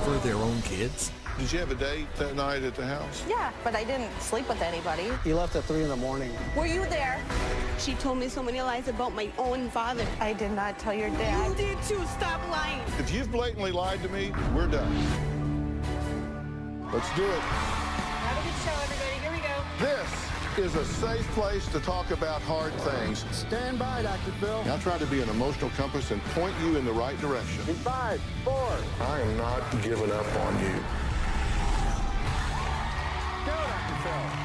over their own kids? Did you have a date that night at the house? Yeah, but I didn't sleep with anybody. He left at 3 in the morning. Were you there? She told me so many lies about my own father. I did not tell your dad. You did too. Stop lying. If you've blatantly lied to me, we're done. Let's do it. Have a good show, everybody. Here we go. This is a safe place to talk about hard things. Stand by, Dr. Phil. I'll try to be an emotional compass and point you in the right direction. In 5, 4. I am not giving up on you. Go, Dr. Phil.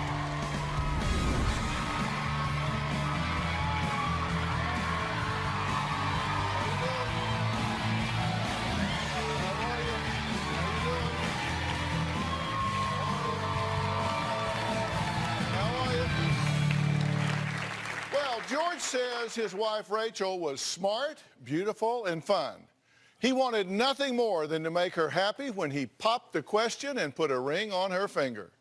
George says his wife Rachel was smart, beautiful, and fun. He wanted nothing more than to make her happy when he popped the question and put a ring on her finger.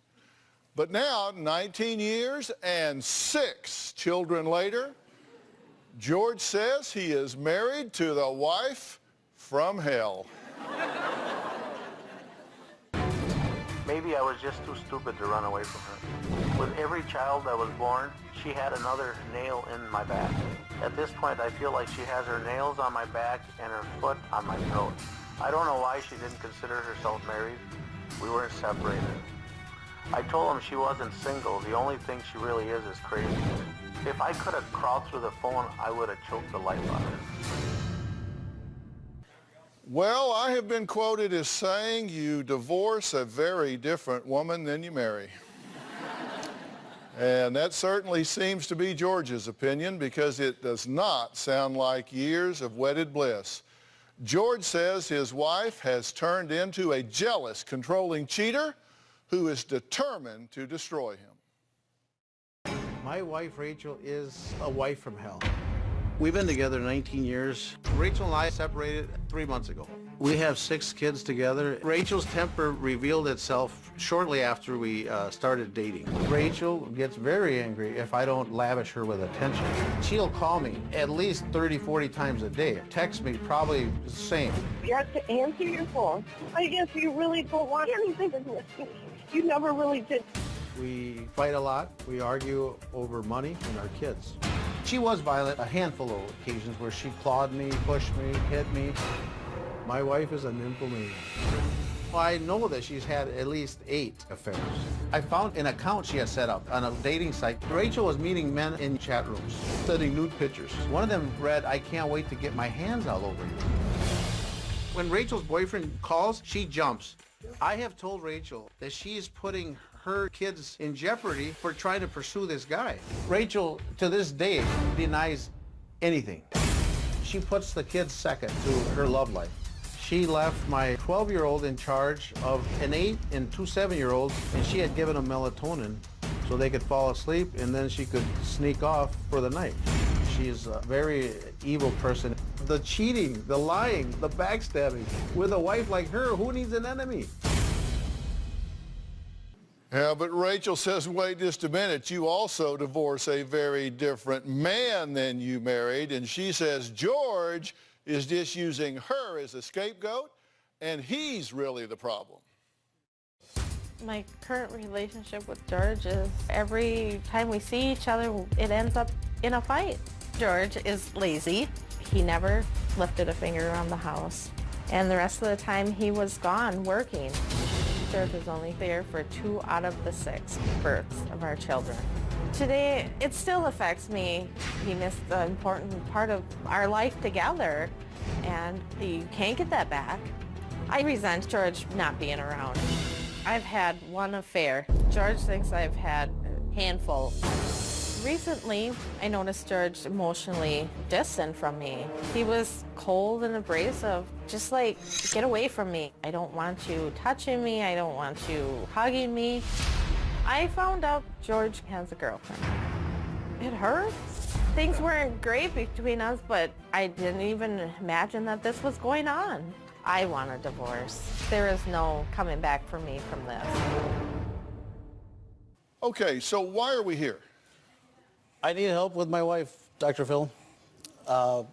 But now, 19 years and 6 children later, George says he is married to the wife from hell. Maybe I was just too stupid to run away from her. With every child that was born, she had another nail in my back. At this point, I feel like she has her nails on my back and her foot on my throat. I don't know why she didn't consider herself married. We weren't separated. I told him she wasn't single. The only thing she really is crazy. If I could have crawled through the phone, I would have choked the life out of her. Well, I have been quoted as saying you divorce a very different woman than you marry. And that certainly seems to be George's opinion because it does not sound like years of wedded bliss. George says his wife has turned into a jealous, controlling cheater who is determined to destroy him. My wife, Rachel, is a wife from hell. We've been together 19 years. Rachel and I separated 3 months ago. We have 6 kids together. Rachel's temper revealed itself shortly after we started dating. Rachel gets very angry if I don't lavish her with attention. She'll call me at least 30, 40 times a day. Text me probably the same. You have to answer your phone. I guess you really don't want anything to do with me. You never really did. We fight a lot. We argue over money and our kids. She was violent a handful of occasions where she clawed me, pushed me, hit me. My wife is a nymphomaniac. Well, I know that she's had at least 8 affairs. I found an account she had set up on a dating site. Rachel was meeting men in chat rooms, sending nude pictures. One of them read, "I can't wait to get my hands all over you." When Rachel's boyfriend calls, she jumps. I have told Rachel that she's putting her kids in jeopardy for trying to pursue this guy. Rachel, to this day, denies anything. She puts the kids second to her love life. She left my 12-year-old in charge of an 8 and 2 7-year-olds, and she had given them melatonin so they could fall asleep, and then she could sneak off for the night. She's a very evil person. The cheating, the lying, the backstabbing. With a wife like her, who needs an enemy? Yeah, but Rachel says, wait just a minute, you also divorce a very different man than you married, and she says George is just using her as a scapegoat, and he's really the problem. My current relationship with George is every time we see each other, it ends up in a fight. George is lazy. He never lifted a finger around the house, and the rest of the time he was gone working. George was only there for 2 out of the 6 births of our children. Today, it still affects me. He missed an important part of our life together, and you can't get that back. I resent George not being around. I've had 1 affair. George thinks I've had a handful. Recently, I noticed George emotionally distant from me. He was cold and abrasive, just like, get away from me. I don't want you touching me. I don't want you hugging me. I found out George has a girlfriend. It hurts. Things weren't great between us, but I didn't even imagine that this was going on. I want a divorce. There is no coming back for me from this. Okay, so why are we here? I need help with my wife, Dr. Phil. I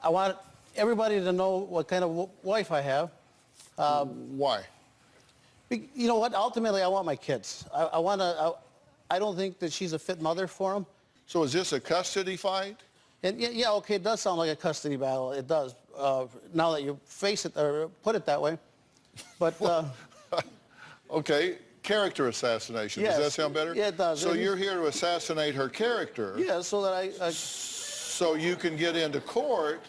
want everybody to know what kind of wife I have. Why? You know what? Ultimately, I want my kids. I don't think that she's a fit mother for them. So is this a custody fight? And yeah, okay, it does sound like a custody battle. It does. Now that you face it or put it that way. But okay, character assassination. Yes. Does that sound better? Yeah, it does. So you're here to assassinate her character. yeah, so that So you can get into court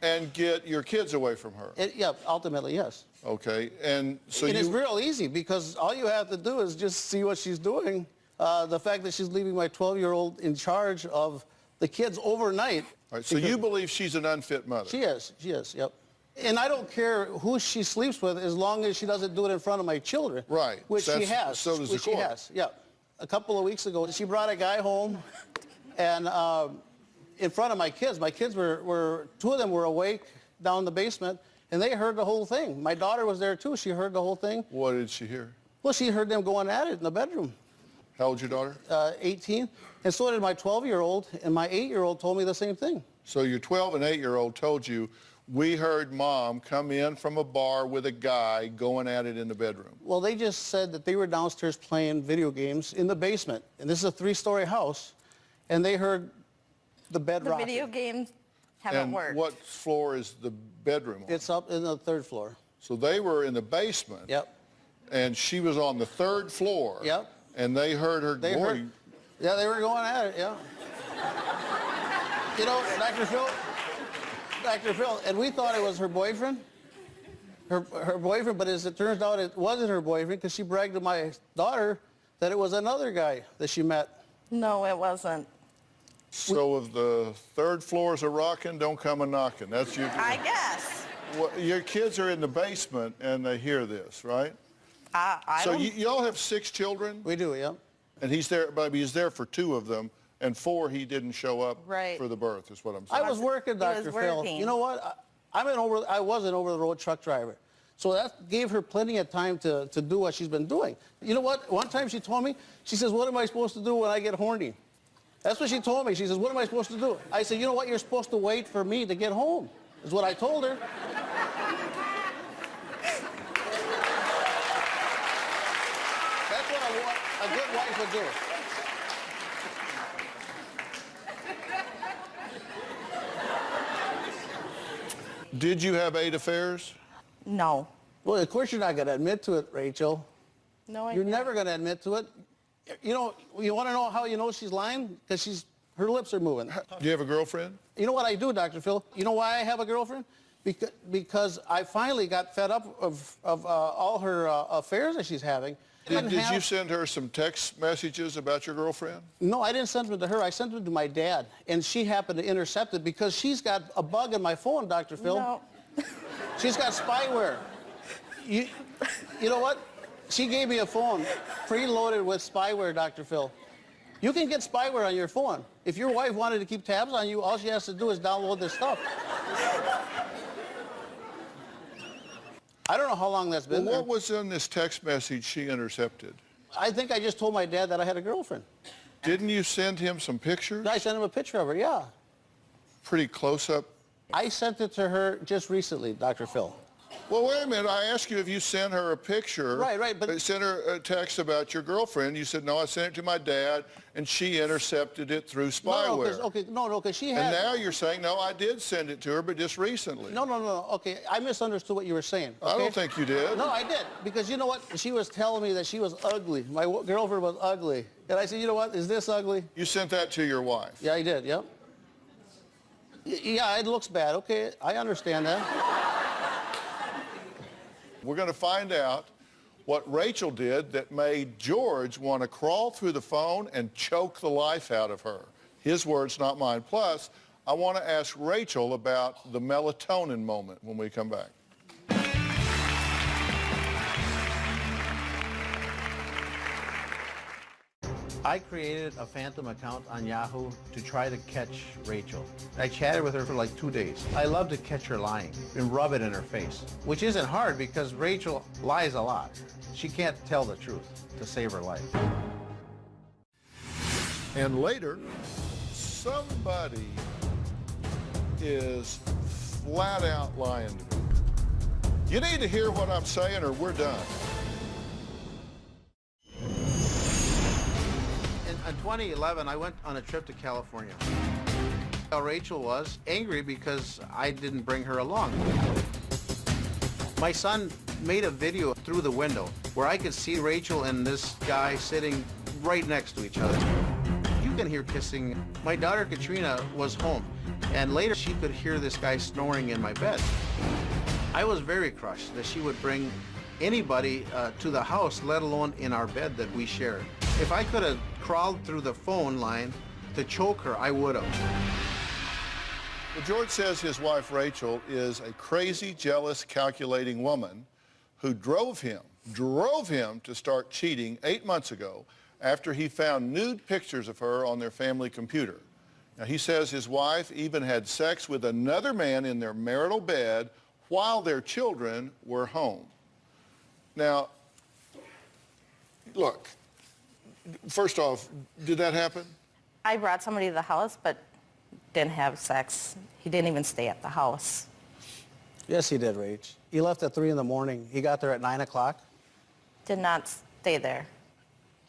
and get your kids away from her. yeah, ultimately, yes. Okay, and so It is real easy because all you have to do is just see what she's doing. The fact that she's leaving my 12-year-old in charge of the kids overnight. All right, so you believe she's an unfit mother? She is, yep. And I don't care who she sleeps with as long as she doesn't do it in front of my children. Right. Which she has. So does the which she court. has, yeah. A couple of weeks ago, she brought a guy home and in front of my kids. My kids were two of them were awake down in the basement and they heard the whole thing. My daughter was there too. She heard the whole thing. What did she hear? Well, she heard them going at it in the bedroom. How old's your daughter? 18. And so did my 12-year-old, and my 8-year-old told me the same thing. So your 12 and 8-year-old told you, we heard Mom come in from a bar with a guy going at it in the bedroom. Well, they just said that they were downstairs playing video games in the basement. And this is a 3-story house, and they heard the bed The rocking. video games haven't And worked. what floor is the bedroom on? It's up in the 3rd floor. So they were in the basement. Yep. And she was on the 3rd floor. Yep. And they heard her They going. yeah, they were going at it, yeah. You know, Dr. Phil, and we thought it was her boyfriend, her boyfriend, but as it turns out, it wasn't her boyfriend because she bragged to my daughter that it was another guy that she met. No, it wasn't. So if the 3rd floors are rocking, don't come a knocking. That's your. I guess. Well, your kids are in the basement and they hear this, right? I So don't... you all have 6 children? We do, yeah. And he's there, but he's there for 2 of them, and 4 he didn't show up Right. for the birth, is what I'm saying. I was working, He was Dr. Phil. working. You know what? I was an over-the-road truck driver. So that gave her plenty of time to do what she's been doing. You know what? One time she told me, she says, what am I supposed to do when I get horny? That's what she told me. She says, what am I supposed to do? I said, you know what? You're supposed to wait for me to get home, is what I told her. That's what a good wife would do. Did you have 8 affairs? No. Well, of course you're not going to admit to it, Rachel. No, I You're didn't. never going to admit to it. You know, you want to know how you know she's lying? Because her lips are moving. Do you have a girlfriend? You know what I do, Dr. Phil? You know why I have a girlfriend? Because I finally got fed up of all her affairs that she's having. Did you send her some text messages about your girlfriend? No, I didn't send them to her. I sent them to my dad. And she happened to intercept it because she's got a bug in my phone, Dr. Phil. No. She's got spyware. You know what? She gave me a phone preloaded with spyware, Dr. Phil. You can get spyware on your phone. If your wife wanted to keep tabs on you, all she has to do is download this stuff. I don't know how long that's been Well, there. what was in this text message she intercepted? I think I just told my dad that I had a girlfriend. Didn't you send him some pictures? I sent him a picture of her, yeah. Pretty close up. I sent it to her just recently, Dr. Phil. Well, wait a minute. I asked you if you sent her a picture. Right, but... Sent her a text about your girlfriend. You said, no, I sent it to my dad, and she intercepted it through spyware. No, because she had... And now you're saying, no, I did send it to her, but just recently. No, okay, I misunderstood what you were saying. Okay? I don't think you did. No, I did, because you know what? She was telling me that she was ugly. My girlfriend was ugly. And I said, you know what? Is this ugly? You sent that to your wife. Yeah, I did, yep. Yeah, it looks bad. Okay, I understand that. We're going to find out what Rachel did that made George want to crawl through the phone and choke the life out of her. His words, not mine. Plus, I want to ask Rachel about the melatonin moment when we come back. I created a phantom account on Yahoo to try to catch Rachel. I chatted with her for like 2 days. I love to catch her lying and rub it in her face, which isn't hard because Rachel lies a lot. She can't tell the truth to save her life. And later, somebody is flat out lying to me. You need to hear what I'm saying or we're done. In 2011, I went on a trip to California. Rachel was angry because I didn't bring her along. My son made a video through the window where I could see Rachel and this guy sitting right next to each other. You can hear kissing. My daughter Katrina was home, and later she could hear this guy snoring in my bed. I was very crushed that she would bring anybody to the house, let alone in our bed that we shared. If I could have crawled through the phone line to choke her, I would have. Well, George says his wife Rachel is a crazy, jealous, calculating woman who drove him to start cheating 8 months ago after he found nude pictures of her on their family computer. Now, he says his wife even had sex with another man in their marital bed while their children were home. Now, look, first off, did that happen? I brought somebody to the house, but didn't have sex. He didn't even stay at the house. Yes, he did, Rach. He left at 3 in the morning. He got there at 9 o'clock. Did not stay there.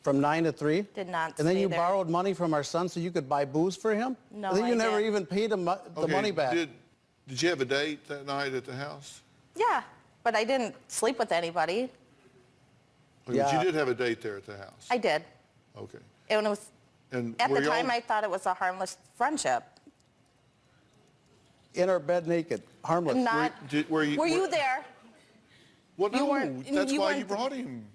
From 9 to 3? Did not And then stay you there. borrowed money from our son so you could buy booze for him? No, And then you I never didn't. even paid him the money back. Did you have a date that night at the house? Yeah, but I didn't sleep with anybody. Okay, But Yeah. you did have a date there at the house? I did. Okay. And it was, And at were the time, y'all- I thought it was a harmless friendship. In our bed naked, harmless. Not. Were Were you you there? Well, you no, weren't- that's you why weren't- you brought him.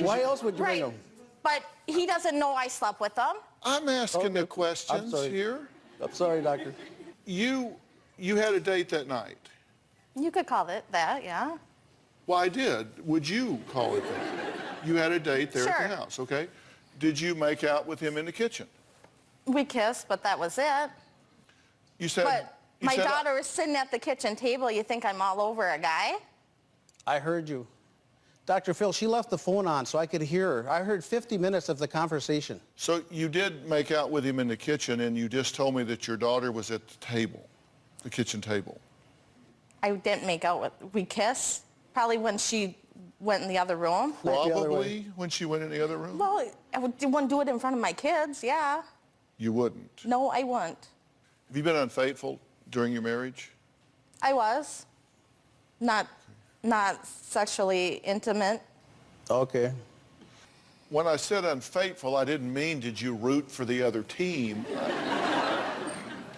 Why else would you bring Right. him? But he doesn't know I slept with them. I'm asking the Okay. I'm questions sorry. here. I'm sorry, doctor. You had a date that night. You could call it that, yeah. Well, I did. Would you call it that? You had a date there at Sure. the house, okay? Did you make out with him in the kitchen? We kissed, but that was it. You said. But you my said, daughter is sitting at the kitchen table. You think I'm all over a guy? I heard you. Dr. Phil, she left the phone on so I could hear her. I heard 50 minutes of the conversation. So you did make out with him in the kitchen, and you just told me that your daughter was at the table, the kitchen table. I didn't make out with. We kissed. Probably when she went in the other room. the other Probably when she went in the other room? Well, I wouldn't do it in front of my kids. Yeah. You wouldn't. No, I wouldn't. Have you been unfaithful during your marriage? I was. Not sexually intimate. Okay. When I said unfaithful, I didn't mean did you root for the other team.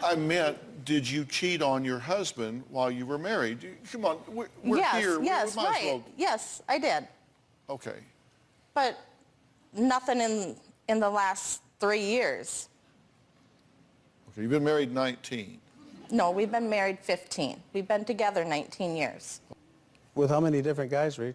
I meant did you cheat on your husband while you were married? Come on, we're yes, here. yes, we might as right. well- Yes, I did. Okay. But nothing in the last 3 years. Okay, you've been married 19. No, we've been married 15. We've been together 19 years. With how many different guys, Rach?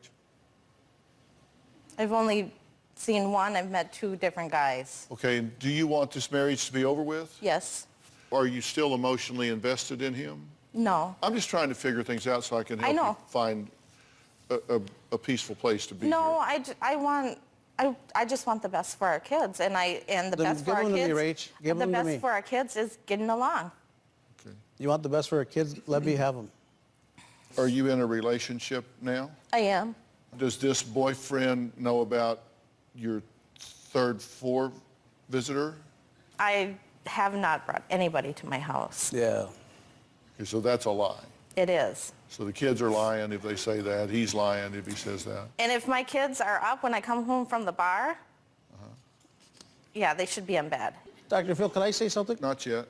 I've only seen one. I've met 2 different guys. Okay, and do you want this marriage to be over with? Yes. Are you still emotionally invested in him? No. I'm just trying to figure things out so I can help know. you find a peaceful place to be No, here. I just want the best for our kids, and the Then best for give our them to me, kids. Rach. Give the them to best me. for our kids is getting along. Okay. You want the best for our kids? Let me have them. Are you in a relationship now? I am. Does this boyfriend know about your third floor visitor? I have not brought anybody to my house. Yeah. Okay, so that's a lie. It is. So the kids are lying if they say that. He's lying if he says that. And if my kids are up when I come home from the bar, yeah, they should be in bed. Dr. Phil, can I say something? Not yet.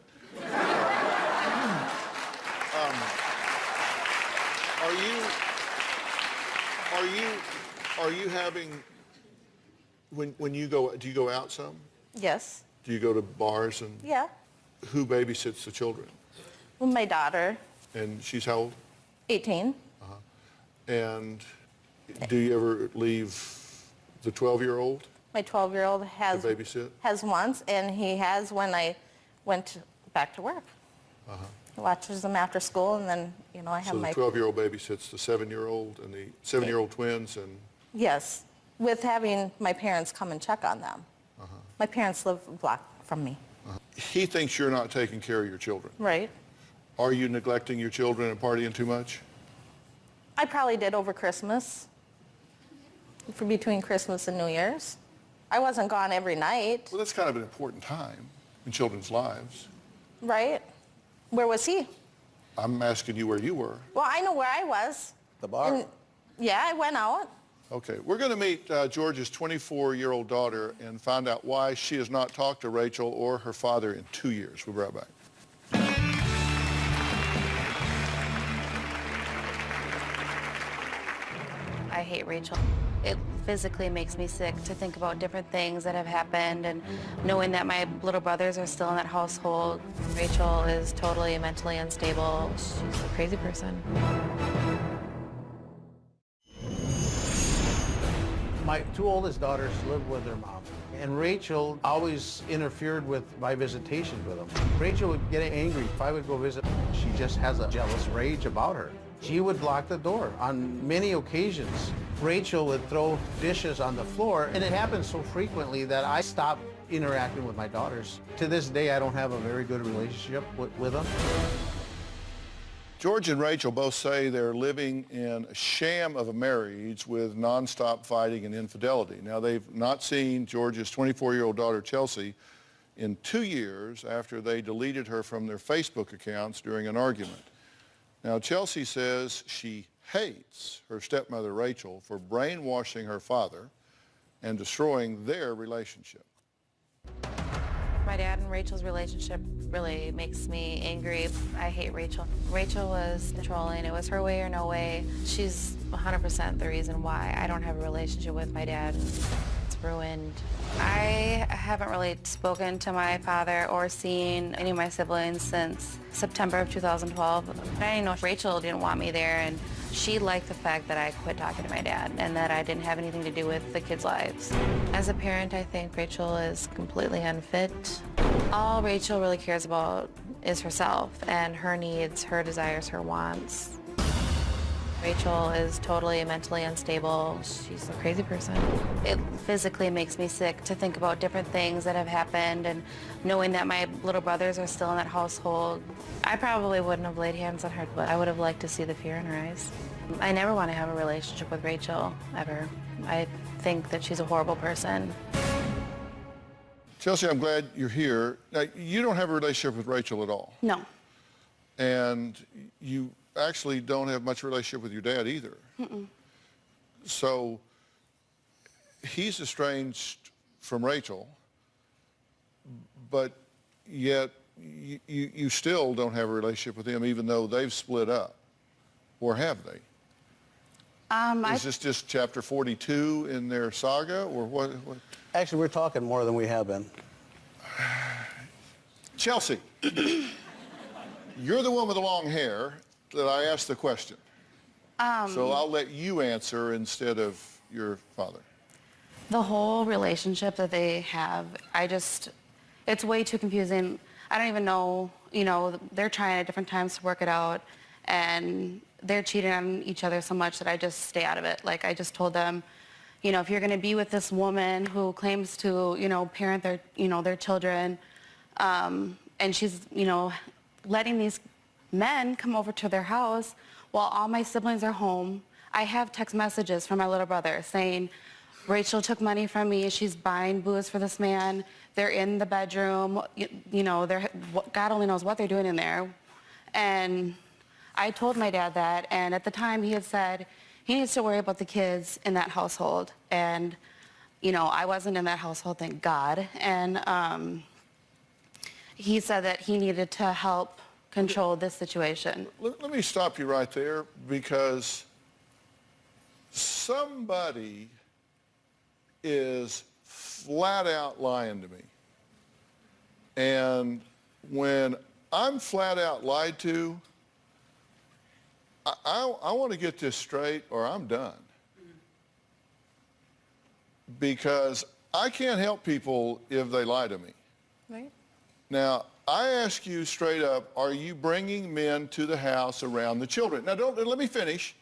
Are you having, when you go, do you go out some? Yes. Do you go to bars and Yeah. who babysits the children? Well, my daughter, And she's how old? 18. And do you ever leave the 12-year-old? My 12-year-old has To babysit? has once, and he has when I went back to work. He watches them after school, and then I have So the my 12-year-old babysits the 7-year-old and the 7-year-old twins and... yes, with having my parents come and check on them. My parents live a block from me. He thinks you're not taking care of your children. Right. Are you neglecting your children and partying too much? I probably did over Christmas, for between Christmas and New Year's. I wasn't gone every night. Well, that's kind of an important time in children's lives. Right? Where was he? I'm asking you where you were. Well, I know where I was. The bar. Yeah, I went out. Okay, we're going to meet George's 24-year-old daughter and find out why she has not talked to Rachel or her father in 2 years. We'll be right back. I hate Rachel. It physically makes me sick to think about different things that have happened and knowing that my little brothers are still in that household. Rachel is totally mentally unstable. She's a crazy person. My two oldest daughters live with their mom, and Rachel always interfered with my visitations with them. Rachel would get angry if I would go visit. She just has a jealous rage about her. She would block the door. On many occasions, Rachel would throw dishes on the floor, and it happened so frequently that I stopped interacting with my daughters. To this day, I don't have a very good relationship with them. George and Rachel both say they're living in a sham of a marriage with nonstop fighting and infidelity. Now, they've not seen George's 24-year-old daughter, Chelsea, in 2 years after they deleted her from their Facebook accounts during an argument. Now, Chelsea says she hates her stepmother, Rachel, for brainwashing her father and destroying their relationship. My dad and Rachel's relationship really makes me angry. I hate Rachel. Rachel was controlling. It was her way or no way. She's 100% the reason why I don't have a relationship with my dad. It's ruined. I haven't really spoken to my father or seen any of my siblings since September of 2012. I know Rachel didn't want me there, and she liked the fact that I quit talking to my dad and that I didn't have anything to do with the kids' lives. As a parent, I think Rachel is completely unfit. All Rachel really cares about is herself and her needs, her desires, her wants. Rachel is totally mentally unstable. She's a crazy person. It physically makes me sick to think about different things that have happened and knowing that my little brothers are still in that household. I probably wouldn't have laid hands on her, but I would have liked to see the fear in her eyes. I never want to have a relationship with Rachel, ever. I think that she's a horrible person. Chelsea, I'm glad you're here. Now, you don't have a relationship with Rachel at all. No. And you actually don't have much relationship with your dad either. Mm-mm. So he's estranged from Rachel, but yet you still don't have a relationship with him even though they've split up. Or have they? Is this just chapter 42 in their saga, or what? Actually, we're talking more than we have been. Chelsea, you're the one with the long hair that I asked the question. So I'll let you answer instead of your father. The whole relationship that they have, it's way too confusing. I don't even know, they're trying at different times to work it out, and they're cheating on each other so much that I just stay out of it. Like, I just told them, if you're going to be with this woman who claims to, parent their children, and she's, letting these men come over to their house while all my siblings are home. I have text messages from my little brother saying, Rachel took money from me, she's buying booze for this man, they're in the bedroom, God only knows what they're doing in there. And I told my dad that, and at the time he had said he needs to worry about the kids in that household. And, I wasn't in that household, thank God. And he said that he needed to help control this situation. Let me stop you right there, because somebody is flat out lying to me. And when I'm flat out lied to, I want to get this straight or I'm done. Because I can't help people if they lie to me. Right. Now, I ask you straight up, are you bringing men to the house around the children? Now, let me finish.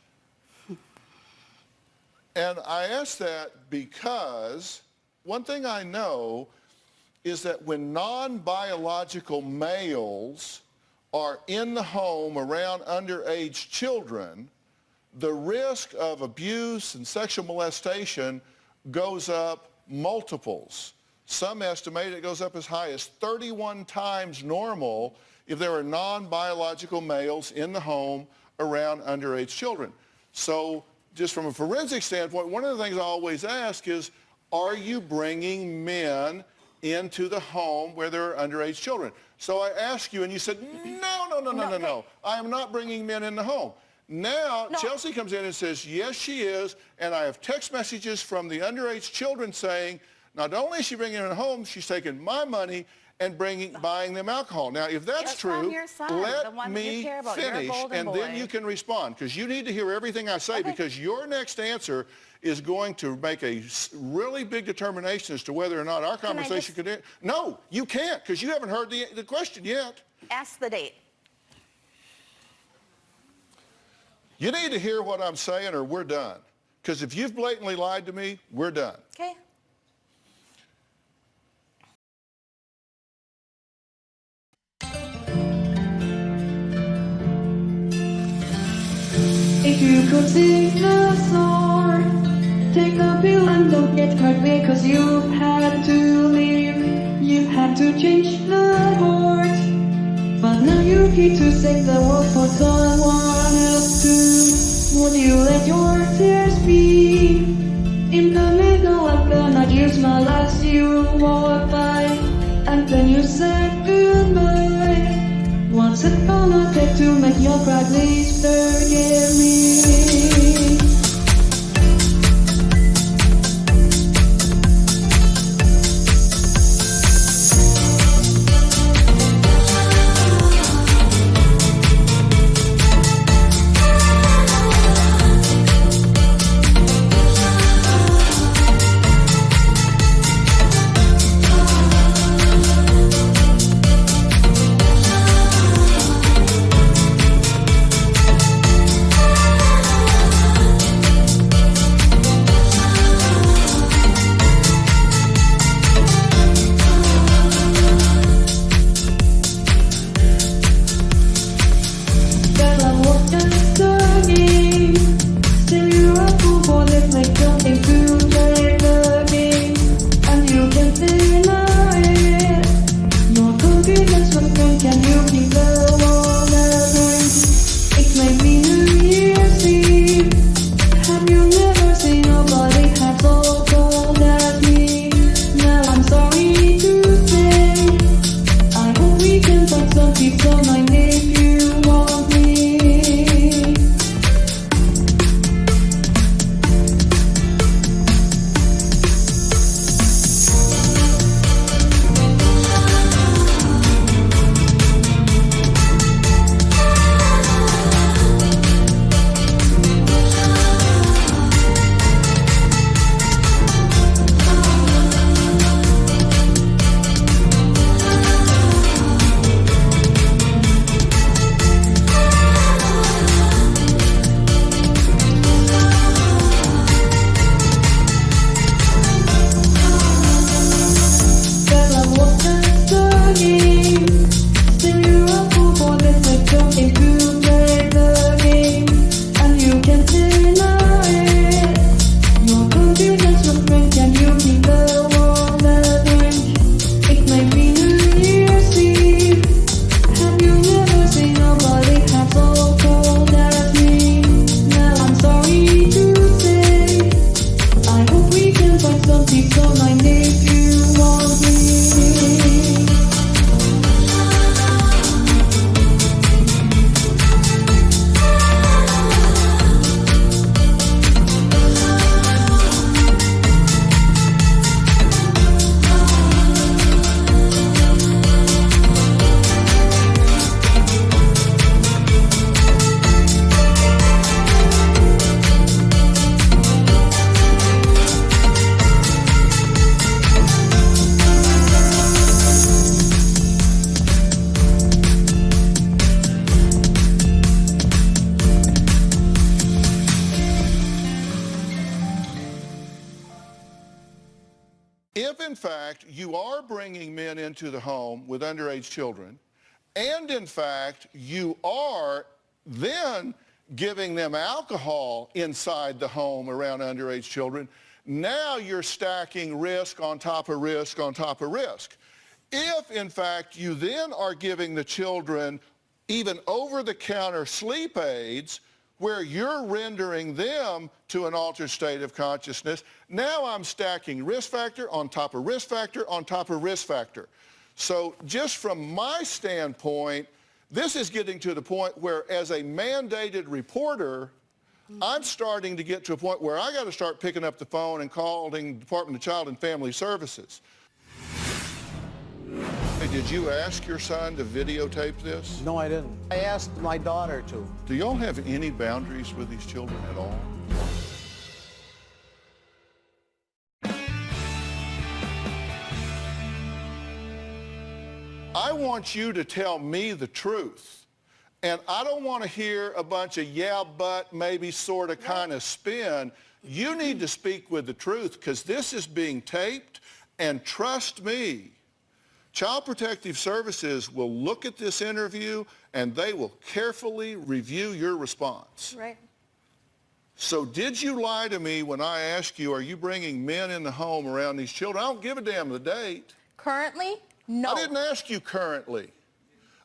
And I ask that because one thing I know is that when non-biological males are in the home around underage children, the risk of abuse and sexual molestation goes up multiples. Some estimate it goes up as high as 31 times normal if there are non-biological males in the home around underage children. So just from a forensic standpoint, one of the things I always ask is, are you bringing men into the home where there are underage children? So I asked you, and you said, no. I am not bringing men in the home. Now, Chelsea comes in and says, yes, she is, and I have text messages from the underage children saying, not only is she bringing them home, she's taking my money and buying them alcohol. Now, if that's true, let me finish, and then you can respond, because you need to hear everything I say, because your next answer is going to make a really big determination as to whether or not our conversation could end. No, you can't, because you haven't heard the question yet. Ask the date. You need to hear what I'm saying, or we're done. Because if you've blatantly lied to me, we're done. Okay. If you could sing a song, take a pill and don't get hurt because you've had to leave. You had to change the heart, but now you're here to save the world for someone else too. Would you let your tears be in the middle of the night? You smile as you walk by, and then you said goodbye. What's it gonna take to make you cry? Please forgive me. If, in fact, you are bringing men into the home with underage children, and, in fact, you are then giving them alcohol inside the home around underage children, now you're stacking risk on top of risk on top of risk. If, in fact, you then are giving the children even over-the-counter sleep aids where you're rendering them to an altered state of consciousness, now I'm stacking risk factor on top of risk factor on top of risk factor. So just from my standpoint, this is getting to the point where, as a mandated reporter, I'm starting to get to a point where I got to start picking up the phone and calling the Department of Child and Family Services. Hey, did you ask your son to videotape this? No, I didn't. I asked my daughter to. Do y'all have any boundaries with these children at all? I want you to tell me the truth. And I don't want to hear a bunch of yeah, but, maybe, sort of, kind of spin. You need to speak with the truth, because this is being taped, and trust me, Child Protective Services will look at this interview and they will carefully review your response. Right. So did you lie to me when I asked you, are you bringing men in the home around these children? I don't give a damn the date. Currently, no. I didn't ask you currently.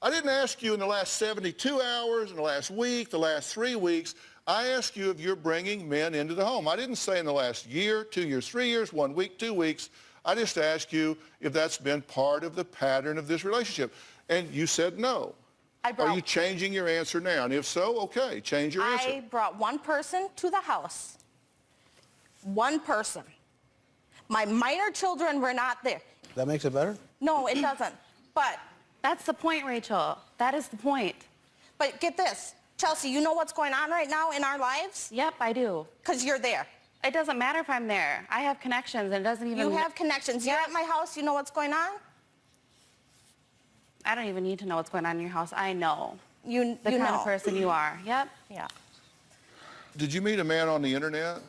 I didn't ask you in the last 72 hours, in the last week, the last 3 weeks. I asked you if you're bringing men into the home. I didn't say in the last year, 2 years, 3 years, 1 week, 2 weeks. I just asked you if that's been part of the pattern of this relationship. And you said no. Are you changing your answer now? And if so, okay, change your answer. I brought one person to the house. One person. My minor children were not there. That makes it better? No, it doesn't. But That's the point, Rachel. That is the point. But get this. Chelsea, you know what's going on right now in our lives? Yep, I do. Because you're there. It doesn't matter if I'm there. I have connections, and it doesn't even... You have connections. You're at my house. You know what's going on? I don't even need to know what's going on in your house. I know. The kind of person you are. Yep. Yeah. Did you meet a man on the internet?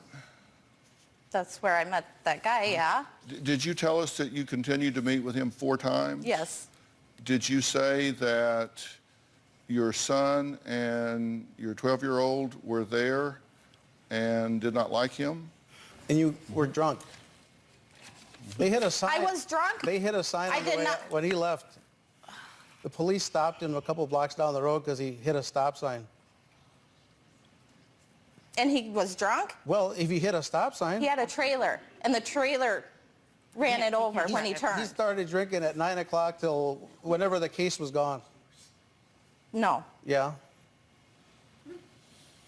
That's where I met that guy, yeah. Did you tell us that you continued to meet with him 4 times? Yes. Did you say that your son and your 12-year-old were there and did not like him? And you were drunk. They hit a sign. I was drunk? They hit a sign on the way out when he left. The police stopped him a couple blocks down the road because he hit a stop sign. And he was drunk? Well, if he hit a stop sign... He had a trailer, and the trailer ran it over when he turned. He started drinking at 9 o'clock till whenever the case was gone. No. Yeah.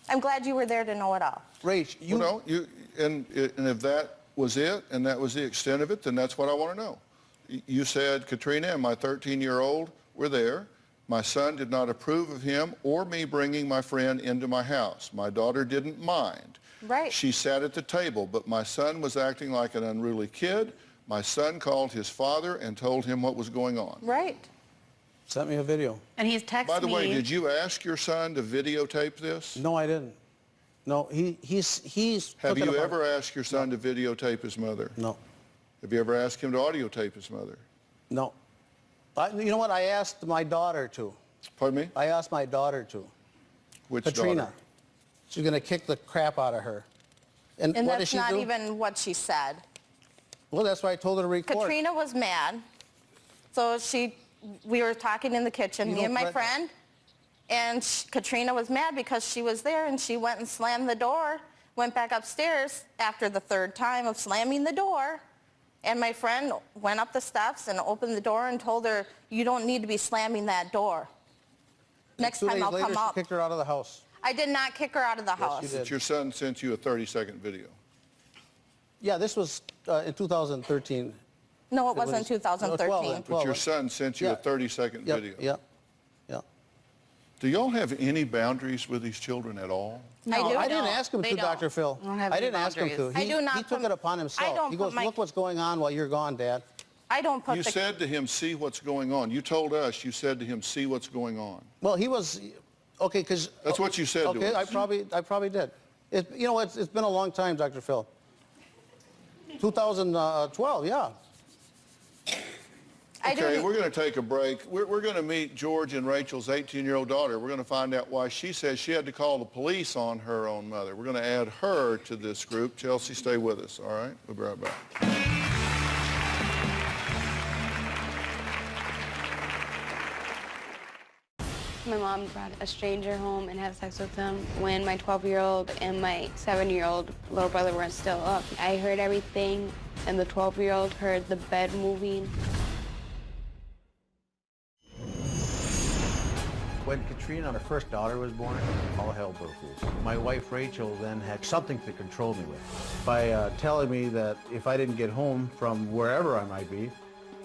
I'm glad you were there to know it all. Rach, you... Well, no, and if that was it, and that was the extent of it, then that's what I want to know. You said Katrina and my 13-year-old were there. My son did not approve of him or me bringing my friend into my house. My daughter didn't mind. Right. She sat at the table, but my son was acting like an unruly kid. My son called his father and told him what was going on. Right. Sent me a video. And he's texted me... By the way, did you ask your son to videotape this? No, I didn't. No, he's... Have you ever asked your son to videotape his mother? No. Have you ever asked him to audio tape his mother? No. You know what? I asked my daughter to. Pardon me? I asked my daughter to. Which Katrina. daughter? She's going to kick the crap out of her. And what that's did she not do? even what she said. Well, that's why I told her to record. Katrina was mad. So we were talking in the kitchen, me and my friend, and Katrina was mad because she was there, and she went and slammed the door, went back upstairs after the 3rd time of slamming the door, and my friend went up the steps and opened the door and told her, you don't need to be slamming that door. Next time I'll come up. 2 days later, she kicked her out of the house. I did not kick her out of the house. Yes, you did. Your son sent you a 30-second video. Yeah, this was in 2013. No, it wasn't 2013. But your son sent you a 30-second video. Yeah. Do y'all have any boundaries with these children at all? No, I didn't ask him to, Dr. Phil. I didn't ask him to. He took it upon himself. He goes, look what's going on while you're gone, Dad. I don't put You said to him, see what's going on. You told us, you said to him, see what's going on. Well, he was, okay, because... That's what you said to us. Okay, I probably did. You know, it's been a long time, Dr. Phil. 2012, yeah. Okay, we're going to take a break. We're going to meet George and Rachel's 18-year-old daughter. We're going to find out why she says she had to call the police on her own mother. We're going to add her to this group. Chelsea, stay with us, all right? We'll be right back. My mom brought a stranger home and had sex with him when my 12-year-old and my 7-year-old little brother were still up. I heard everything, and the 12-year-old heard the bed moving. When Katrina, our first daughter, was born, all hell broke loose. My wife, Rachel, then had something to control me with by telling me that if I didn't get home from wherever I might be,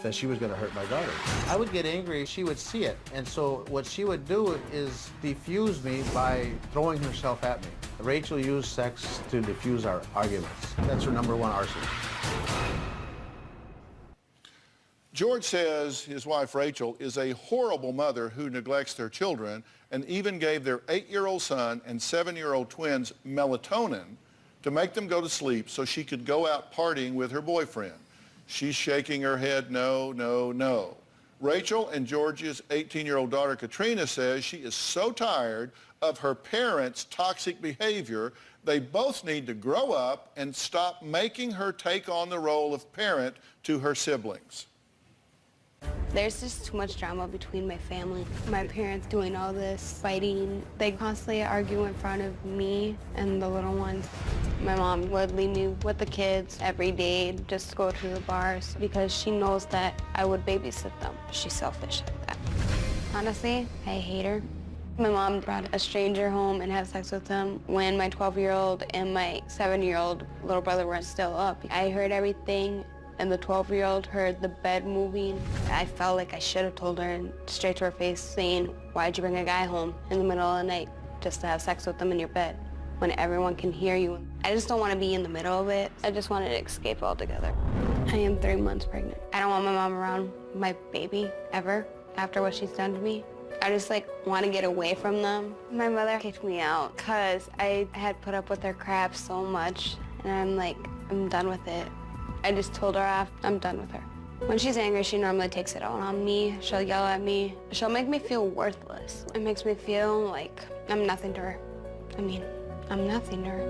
that she was going to hurt my daughter. I would get angry, she would see it, and so what she would do is defuse me by throwing herself at me. Rachel used sex to diffuse our arguments. That's her #1 arsenal. George says his wife Rachel is a horrible mother who neglects their children and even gave their 8-year-old son and 7-year-old twins melatonin to make them go to sleep so she could go out partying with her boyfriend. She's shaking her head no, no, no. Rachel and George's 18-year-old daughter Katrina says she is so tired of her parents' toxic behavior, they both need to grow up and stop making her take on the role of parent to her siblings. There's just too much drama between my family. My parents doing all this, fighting. They constantly argue in front of me and the little ones. My mom would leave me with the kids every day just to go to the bars because she knows that I would babysit them. She's selfish like that. Honestly, I hate her. My mom brought a stranger home and had sex with him when my 12-year-old and my 7-year-old little brother were still up. I heard everything, and the 12-year-old heard the bed moving. I felt like I should have told her straight to her face, saying, why'd you bring a guy home in the middle of the night just to have sex with him in your bed when everyone can hear you? I just don't want to be in the middle of it. I just wanted to escape altogether. I am 3 months pregnant. I don't want my mom around my baby ever after what she's done to me. I just want to get away from them. My mother kicked me out because I had put up with her crap so much, and I'm done with it. I just told her off. I'm done with her. When she's angry, she normally takes it out on me. She'll yell at me. She'll make me feel worthless. It makes me feel like I'm nothing to her. I mean, I'm nothing to her.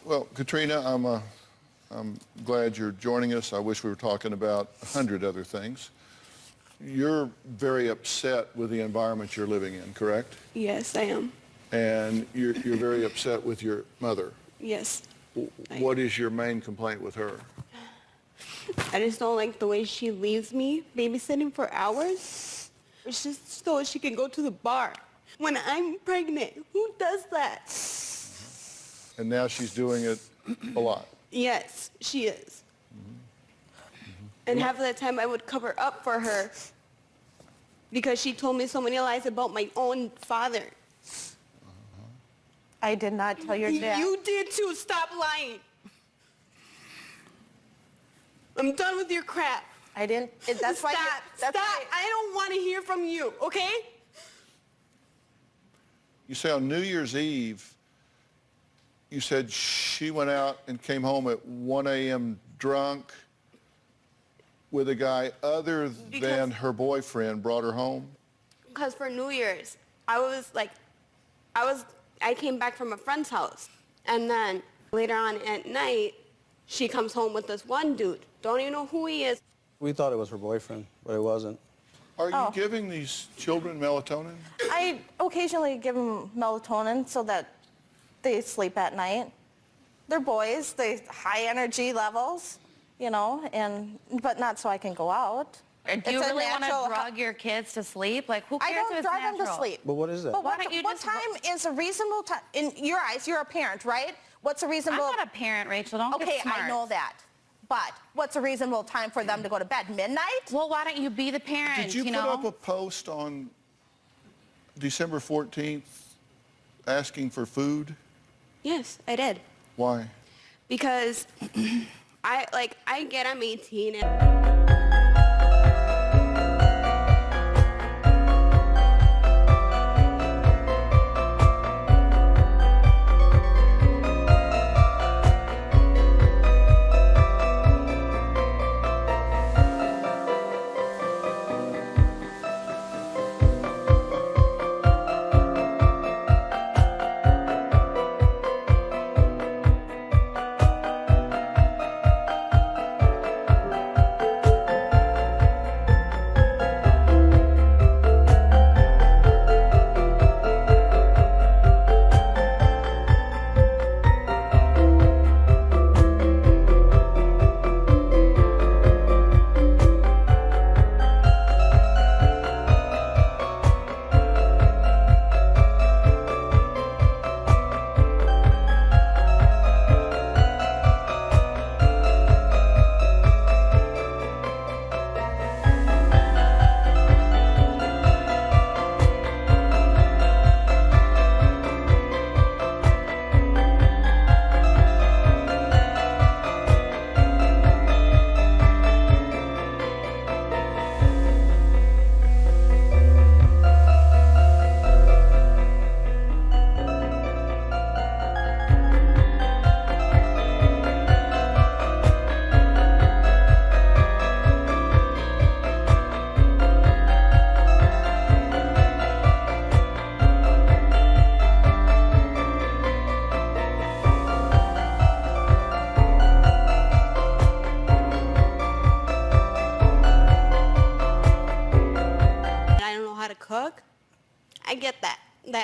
Well, Katrina, I'm glad you're joining us. I wish we were talking about 100 other things. You're very upset with the environment you're living in, correct? Yes, I am. And you're very upset with your mother. Yes. What is your main complaint with her? I just don't like the way she leaves me babysitting for hours. It's just so she can go to the bar. When I'm pregnant, who does that? And now she's doing it a lot. Yes, she is. And half of the time I would cover up for her because she told me so many lies about my own father. I did not tell your dad. You did too. Stop lying. I'm done with your crap. I didn't. That's why. Stop. I don't want to hear from you, okay? You say on New Year's Eve, you said she went out and came home at 1 a.m. drunk with a guy other than her boyfriend brought her home? Because for New Year's, I came back from a friend's house. And then later on at night, she comes home with this one dude. Don't even know who he is. We thought it was her boyfriend, but it wasn't. Are you giving these children melatonin? I occasionally give them melatonin so that they sleep at night. They're boys, they high energy levels, you know, but not so I can go out. Do you really want to drug your kids to sleep? Who cares I don't if it's drug natural? them to sleep. But what is that? But Why don't you what just time is a reasonable time? In your eyes, you're a parent, right? What's a reasonable... I'm not a parent, Rachel. Don't get smart. Okay, I know that. But what's a reasonable time for them to go to bed? Midnight? Well, why don't you be the parent, Did you put up a post on December 14th asking for food? Yes, I did. Why? Because I get I'm 18 and...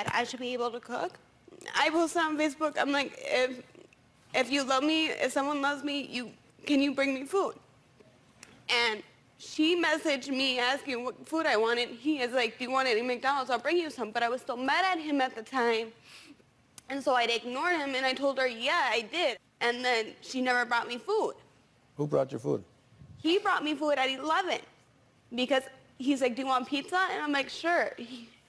that I should be able to cook. I posted on Facebook, I'm like, if you love me, if someone loves me, can you bring me food? And she messaged me asking what food I wanted. He is like, do you want any McDonald's? I'll bring you some. But I was still mad at him at the time. And so I'd ignored him, and I told her, yeah, I did. And then she never brought me food. Who brought your food? He brought me food at 11 because he's like, do you want pizza? And I'm like, sure.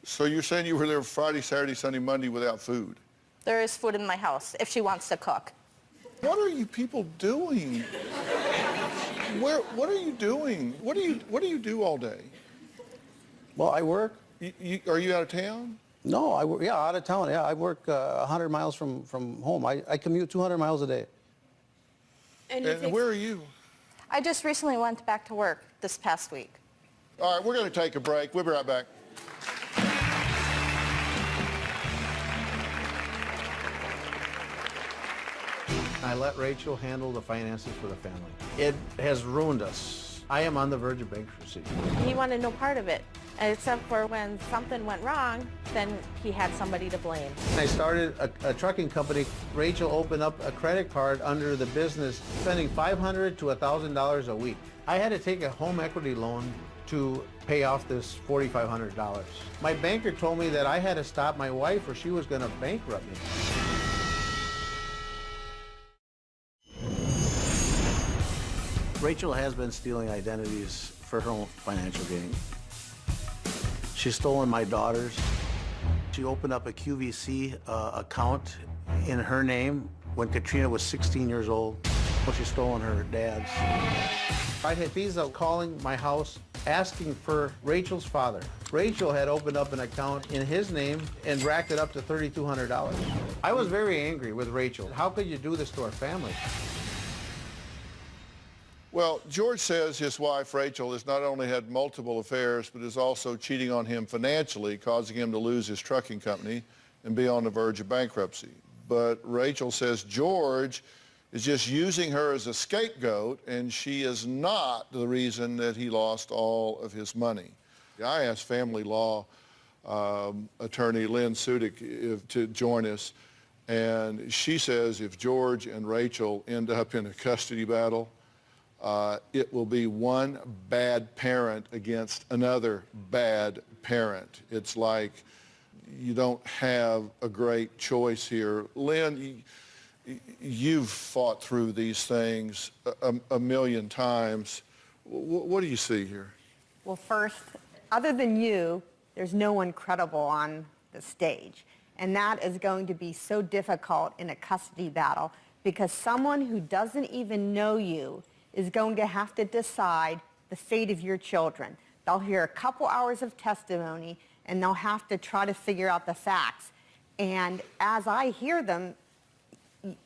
So you're saying you were there Friday, Saturday, Sunday, Monday without food? There is food in my house if she wants to cook. What are you people doing? What are you doing? What do you do all day? Well, I work. Are you out of town? No, I work. Yeah, out of town. Yeah, I work 100 miles from home. I commute 200 miles a day. And where are you? I just recently went back to work this past week. All right, we're going to take a break. We'll be right back. I let Rachel handle the finances for the family. It has ruined us. I am on the verge of bankruptcy. He wanted no part of it, except for when something went wrong, then he had somebody to blame. I started a trucking company. Rachel opened up a credit card under the business, spending $500 to $1,000 a week. I had to take a home equity loan to pay off this $4,500. My banker told me that I had to stop my wife or she was going to bankrupt me. Rachel has been stealing identities for her own financial gain. She's stolen my daughter's. She opened up a QVC account in her name when Katrina was 16 years old. Well, she's stolen her dad's. I had Visa calling my house asking for Rachel's father. Rachel had opened up an account in his name and racked it up to $3,200. I was very angry with Rachel. How could you do this to our family? Well, George says his wife, Rachel, has not only had multiple affairs, but is also cheating on him financially, causing him to lose his trucking company and be on the verge of bankruptcy. But Rachel says George is just using her as a scapegoat, and she is not the reason that he lost all of his money. I asked family law attorney Lynn Sudik to join us, and she says if George and Rachel end up in a custody battle, it will be one bad parent against another bad parent. It's like you don't have a great choice here. Lynn, you've fought through these things a million times. What do you see here? Well, first, other than you, there's no one credible on the stage. And that is going to be so difficult in a custody battle because someone who doesn't even know you is going to have to decide the fate of your children. They'll hear a couple hours of testimony and they'll have to try to figure out the facts. And as I hear them,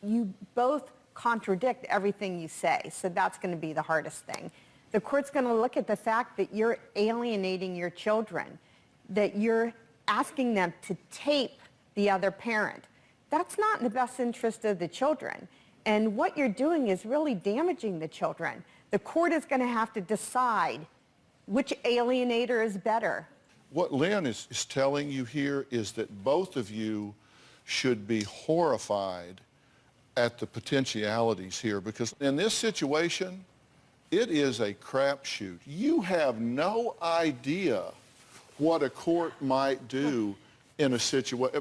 you both contradict everything you say, so that's going to be the hardest thing. The court's going to look at the fact that you're alienating your children, that you're asking them to tape the other parent. That's not in the best interest of the children. And what you're doing is really damaging the children. The court is going to have to decide which alienator is better. What Lynn is telling you here is that both of you should be horrified at the potentialities here, because in this situation, it is a crapshoot. You have no idea what a court might do in a situation.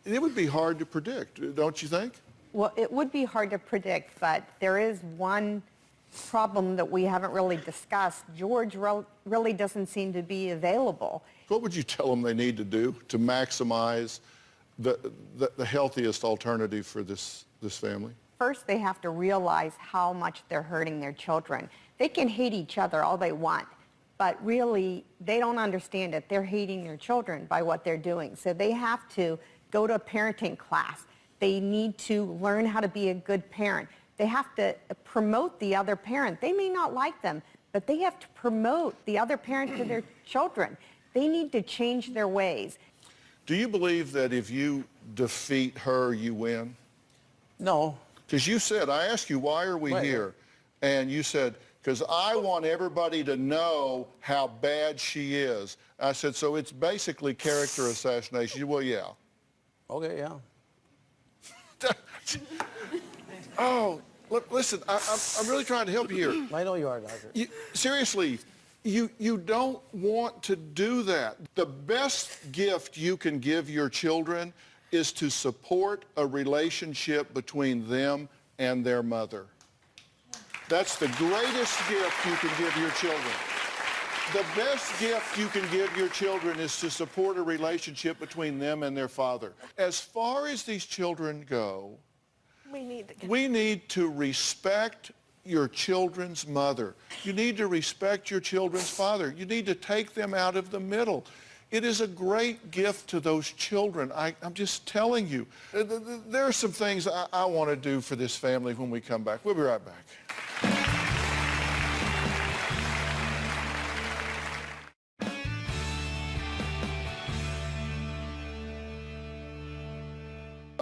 It would be hard to predict, don't you think? Well, it would be hard to predict, but there is one problem that we haven't really discussed. George really doesn't seem to be available. What would you tell them they need to do to maximize the healthiest alternative for this family? First, they have to realize how much they're hurting their children. They can hate each other all they want, but really, they don't understand it. They're hating their children by what they're doing. So they have to go to a parenting class. They need to learn how to be a good parent. They have to promote the other parent. They may not like them, but they have to promote the other parent to their children. They need to change their ways. Do you believe that if you defeat her, you win? No. Because you said, I asked you, why are we here? And you said, because I want everybody to know how bad she is. I said, so it's basically character assassination. She said, well, yeah. Okay, yeah. Oh, look, listen, I'm really trying to help you here. I know you are, Doctor. Seriously, you don't want to do that. The best gift you can give your children is to support a relationship between them and their mother. That's the greatest gift you can give your children. The best gift you can give your children is to support a relationship between them and their father. As far as these children go, we need to respect your children's mother. You need to respect your children's father. You need to take them out of the middle. It is a great gift to those children. I'm just telling you. There are some things I want to do for this family when we come back. We'll be right back.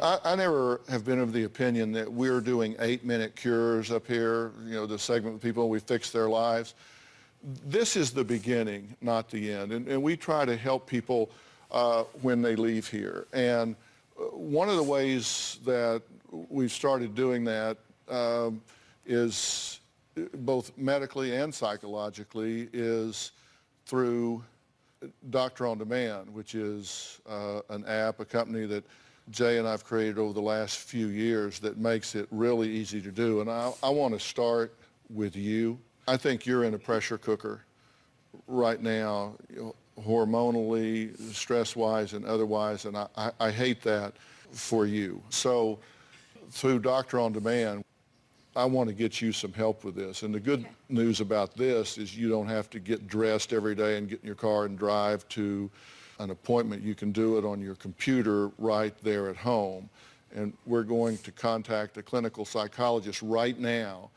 I never have been of the opinion that we're doing 8-minute cures up here, you know, the segment with people, we fix their lives. This is the beginning, not the end. And we try to help people when they leave here. And one of the ways that we've started doing that is both medically and psychologically is through Doctor on Demand, which is an app, a company that Jay and I've created over the last few years that makes it really easy to do. And I want to start with you. I think you're in a pressure cooker right now, you know, hormonally, stress-wise, and otherwise, and I hate that for you. So through Doctor on Demand, I want to get you some help with this. And the good news about this is you don't have to get dressed every day and get in your car and drive to an appointment. You can do it on your computer right there at home. And we're going to contact a clinical psychologist right now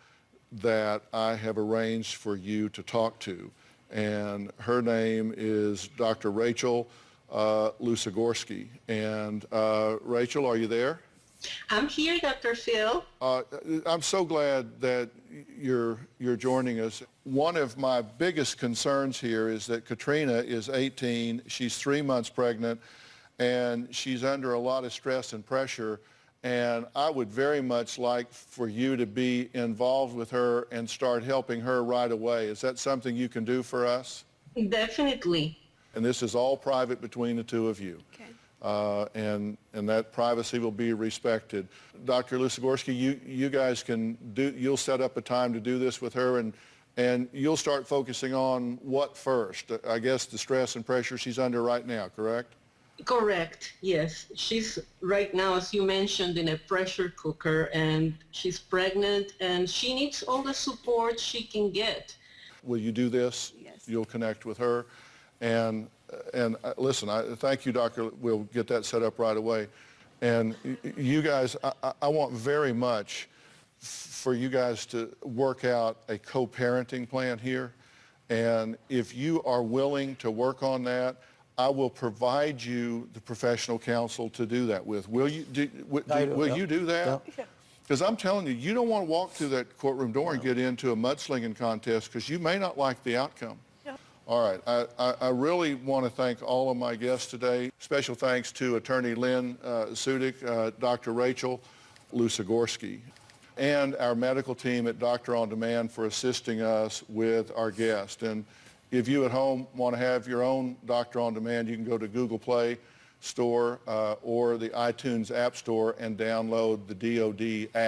that I have arranged for you to talk to. And her name is Dr. Rachel Lusogorski. And Rachel, are you there? I'm here, Dr. Phil. I'm so glad that you're joining us. One of my biggest concerns here is that Katrina is 18, she's 3 months pregnant, and she's under a lot of stress and pressure, and I would very much like for you to be involved with her and start helping her right away. Is that something you can do for us? Definitely. And this is all private between the two of you. Okay. And that privacy will be respected. Dr. Lusogorski, you guys can you'll set up a time to do this with her, and you'll start focusing on what first? I guess the stress and pressure she's under right now, correct? Correct, yes. She's right now, as you mentioned, in a pressure cooker, and she's pregnant, and she needs all the support she can get. Will you do this? Yes. You'll connect with her. And listen, thank you, Doctor. We'll get that set up right away. And you guys, I want very much for you guys to work out a co-parenting plan here. And if you are willing to work on that, I will provide you the professional counsel to do that with. Will you do that? Because I'm telling you, you don't want to walk through that courtroom door and get into a mudslinging contest because you may not like the outcome. All right, I really want to thank all of my guests today. Special thanks to Attorney Lynn Sudik, Dr. Rachel Lusogorski, and our medical team at Doctor on Demand for assisting us with our guest. And if you at home want to have your own Doctor on Demand, you can go to Google Play Store or the iTunes App Store and download the DoD app.